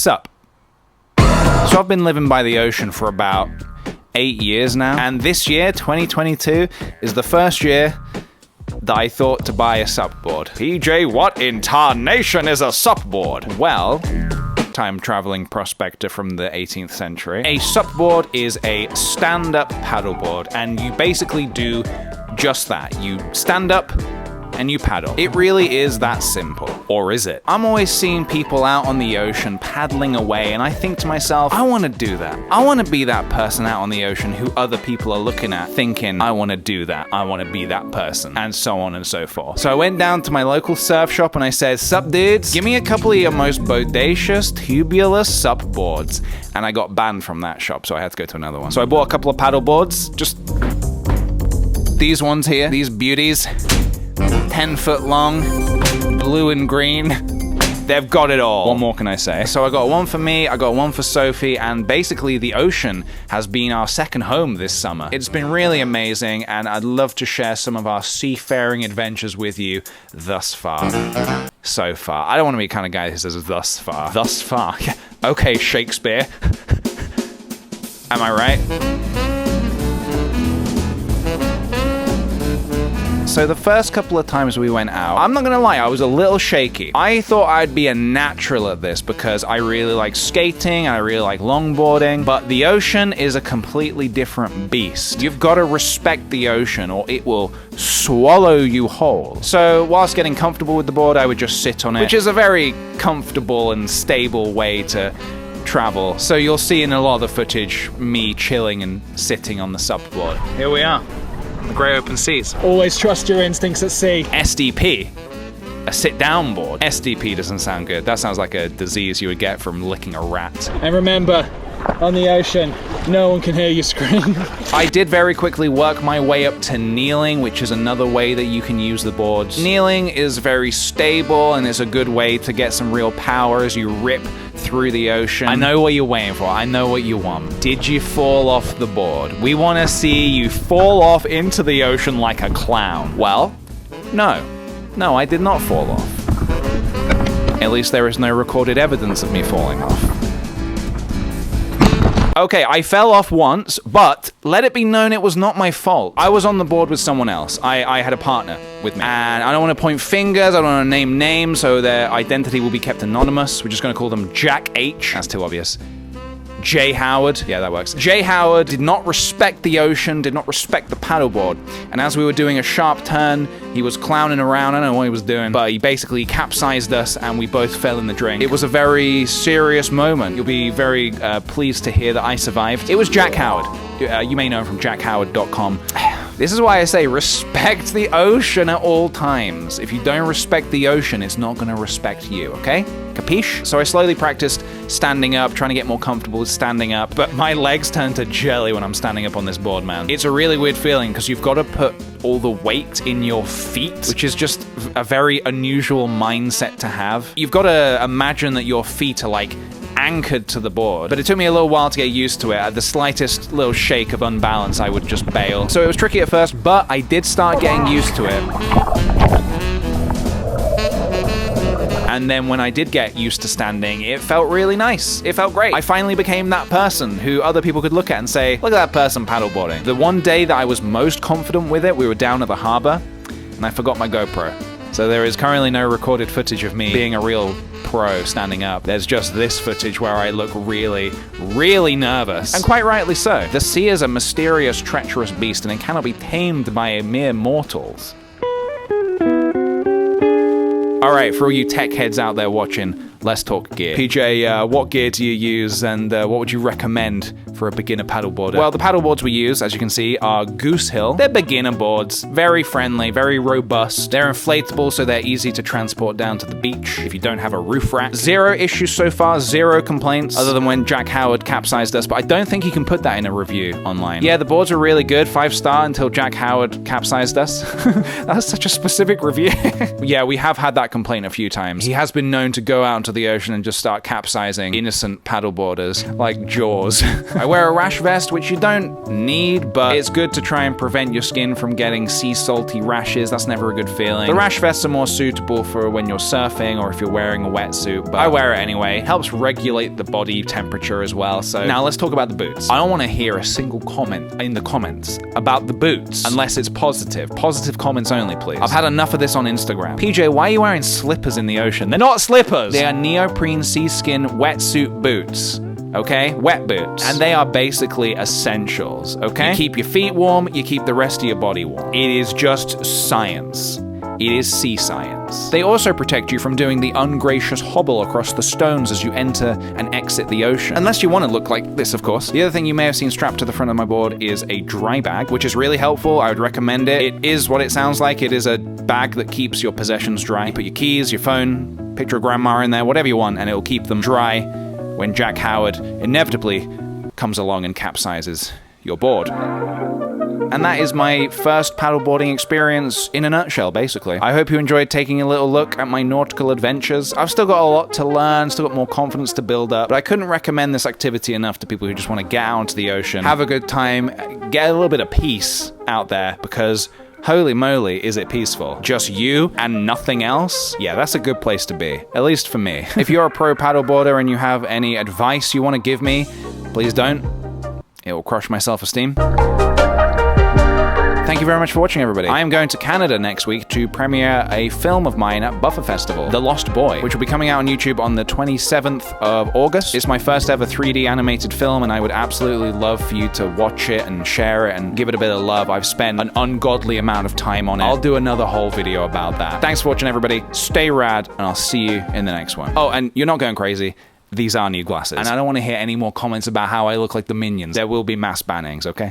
Sup. So I've been living by the ocean for about 8 years now, and this year, 2022, is the first year that I thought to buy a sup board. PJ, what in tarnation is a sup board? Well, time traveling prospector from the 18th century. A sup board is a stand-up paddleboard, and you basically do just that. You stand up and you paddle. It really is that simple. Or is it? I'm always seeing people out on the ocean paddling away, and I think to myself, I want to do that. I want to be that person out on the ocean who other people are looking at thinking, I want to do that. I want to be that person, and so on and so forth. So I went down to my local surf shop and I said, sup dudes, give me a couple of your most bodacious, tubular sup boards. And I got banned from that shop, so I had to go to another one. So I bought a couple of paddle boards, just these ones here, these beauties. 10 foot long, blue and green. They've got it all. What more can I say? So I got one for me, I got one for Sophie, and basically the ocean has been our second home this summer. It's been really amazing, and I'd love to share some of our seafaring adventures with you thus far. So far. I don't want to be the kind of guy who says thus far. Thus far. Okay, Shakespeare. Am I right? So the first couple of times we went out, I'm not gonna lie, I was a little shaky. I thought I'd be a natural at this because I really like skating, I really like longboarding, but the ocean is a completely different beast. You've got to respect the ocean or it will swallow you whole. So whilst getting comfortable with the board, I would just sit on it, which is a very comfortable and stable way to travel. So you'll see in a lot of the footage me chilling and sitting on the sup board. Here we are. The grey open seas. Always trust your instincts at sea. SDP. A sit-down board. SDP doesn't sound good. That sounds like a disease you would get from licking a rat. And remember, on the ocean, no one can hear you scream. I did very quickly work my way up to kneeling, which is another way that you can use the boards. Kneeling is very stable and is a good way to get some real power as you rip through the ocean. I know what you're waiting for. I know what you want. Did you fall off the board? We want to see you fall off into the ocean like a clown. Well, no. No, I did not fall off. At least there is no recorded evidence of me falling off. Okay, I fell off once, but let it be known it was not my fault. I was on the board with someone else. I had a partner with me. And I don't want to point fingers, I don't want to name names, so their identity will be kept anonymous. We're just going to call them Jack H. That's too obvious. Jay Howard. Yeah, that works. Jay Howard did not respect the ocean, did not respect the paddleboard. And as we were doing a sharp turn, he was clowning around. I don't know what he was doing, but he basically capsized us and we both fell in the drink. It was a very serious moment. You'll be very pleased to hear that I survived. It was Jack Howard. You may know him from jackhoward.com. This is why I say respect the ocean at all times. If you don't respect the ocean, it's not going to respect you, okay? Capiche? So I slowly practiced standing up, trying to get more comfortable with standing up, but my legs turn to jelly when I'm standing up on this board, man. It's a really weird feeling because you've got to put all the weight in your feet, which is just a very unusual mindset to have. You've got to imagine that your feet are like anchored to the board, but it took me a little while to get used to it. At the slightest little shake of unbalance, I would just bail. So it was tricky at first, but I did start getting used to it. And then when I did get used to standing, it felt really nice. It felt great. I finally became that person who other people could look at and say, look at that person paddleboarding. The one day that I was most confident with it, we were down at the harbor, and I forgot my GoPro. So there is currently no recorded footage of me being a real pro standing up. There's just this footage where I look really, really nervous. And quite rightly so. The sea is a mysterious, treacherous beast, and it cannot be tamed by mere mortals. Alright, for all you tech heads out there watching, let's talk gear. PJ, what gear do you use, and what would you recommend for a beginner paddleboarder? Well, the paddleboards we use, as you can see, are Goose Hill. They're beginner boards, very friendly, very robust. They're inflatable, so they're easy to transport down to the beach if you don't have a roof rack. Zero issues so far, zero complaints, other than when Jack Howard capsized us, but I don't think you can put that in a review online. Yeah, the boards are really good, 5-star until Jack Howard capsized us. That's such a specific review. Yeah, we have had that complaint a few times. He has been known to go out into the ocean and just start capsizing innocent paddleboarders like Jaws. I I wear a rash vest, which you don't need, but it's good to try and prevent your skin from getting sea salty rashes. That's never a good feeling. The rash vests are more suitable for when you're surfing or if you're wearing a wetsuit, but I wear it anyway. Helps regulate the body temperature as well. So now let's talk about the boots. I don't want to hear a single comment in the comments about the boots unless it's positive. Positive comments only, please. I've had enough of this on Instagram. PJ, why are you wearing slippers in the ocean? They're not slippers. They are neoprene seaskin wetsuit boots. Okay? Wet boots. And they are basically essentials, okay? You keep your feet warm, you keep the rest of your body warm. It is just science. It is sea science. They also protect you from doing the ungracious hobble across the stones as you enter and exit the ocean. Unless you want to look like this, of course. The other thing you may have seen strapped to the front of my board is a dry bag, which is really helpful. I would recommend it. It is what it sounds like. It is a bag that keeps your possessions dry. You put your keys, your phone, picture of grandma in there, whatever you want, and it will keep them dry when Jack Howard inevitably comes along and capsizes your board. And that is my first paddleboarding experience in a nutshell, basically. I hope you enjoyed taking a little look at my nautical adventures. I've still got a lot to learn, still got more confidence to build up, but I couldn't recommend this activity enough to people who just want to get out into the ocean, have a good time, get a little bit of peace out there, because holy moly, is it peaceful. Just you and nothing else? Yeah, that's a good place to be, at least for me. If you're a pro paddleboarder and you have any advice you want to give me, please don't. It will crush my self-esteem. Thank you very much for watching, everybody. I am going to Canada next week to premiere a film of mine at Buffer Festival, The Lost Boy, which will be coming out on YouTube on the 27th of August. It's my first ever 3D animated film, and I would absolutely love for you to watch it and share it and give it a bit of love. I've spent an ungodly amount of time on it. I'll do another whole video about that. Thanks for watching, everybody. Stay rad, and I'll see you in the next one. Oh, and you're not going crazy. These are new glasses. And I don't want to hear any more comments about how I look like the Minions. There will be mass bannings, okay?